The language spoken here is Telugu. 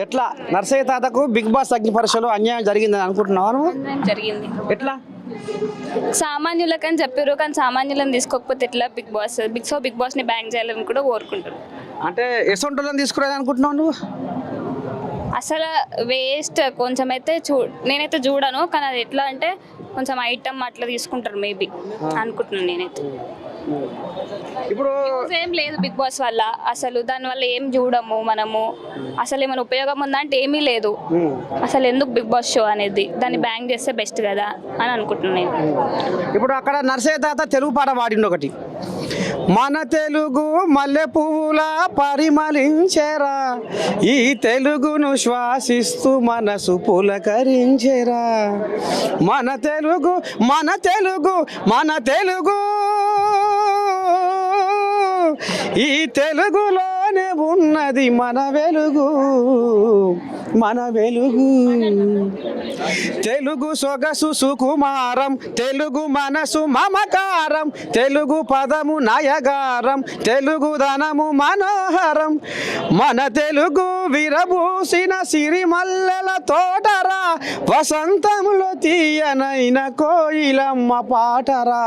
ఎట్లా నర్సయ్య తాతకు బిగ్ బాస్ అగ్ని పరీక్షలో అన్యాయం జరిగిందని అనుకుంటున్నావా నువ్వు? జరిగింది. ఎట్లా? సామాన్యులకని చెప్పారు కానీ సామాన్యులను తీసుకోకపోతే ఎట్లా? బిగ్ బాస్ని బ్యాన్ చేయాలని కూడా కోరుకుంటారు. అంటే ఎసొంటోళ్ళని తీసుకురాదు అనుకుంటున్నావు నువ్వు? అసలు వేస్ట్ కొంచెం అయితే నేనైతే చూడను, కానీ అది ఎట్లా అంటే కొంచెం ఐటమ్ అట్లా తీసుకుంటారు మేబీ అనుకుంటున్నాను నేనైతే. ఇప్పుడు ఏం లేదు బిగ్ బాస్ వల్ల, అసలు దానివల్ల ఏం చూడము మనము, అసలు ఏమైనా ఉపయోగం ఉందా అంటే ఏమీ లేదు. అసలు ఎందుకు బిగ్ బాస్ షో అనేది, దాన్ని బ్యాన్ చేస్తే బెస్ట్ కదా అని అనుకుంటున్నాను నేను. ఇప్పుడు అక్కడ నర్సయ్య తాత తెలుగు పాట పాడిండు ఒకటి, మన తెలుగు మల్లె పువ్వుల పరిమళించేరా, ఈ తెలుగును శ్వాసిస్తూ మనసు పులకరించేరా, మన తెలుగు మన తెలుగు మన తెలుగు, ఈ తెలుగులోనే ఉన్నది మన వెలుగు మన వెలుగు, తెలుగు సొగసు సుకుమారం, తెలుగు మనసు మమకారం, తెలుగు పదము నయగారం, తెలుగు ధనము మనోహరం, మన తెలుగు విరబూసిన సిరిమల్లెల తోటరా, వసంతములో తీయనైన కోయిలమ్మ పాటరా.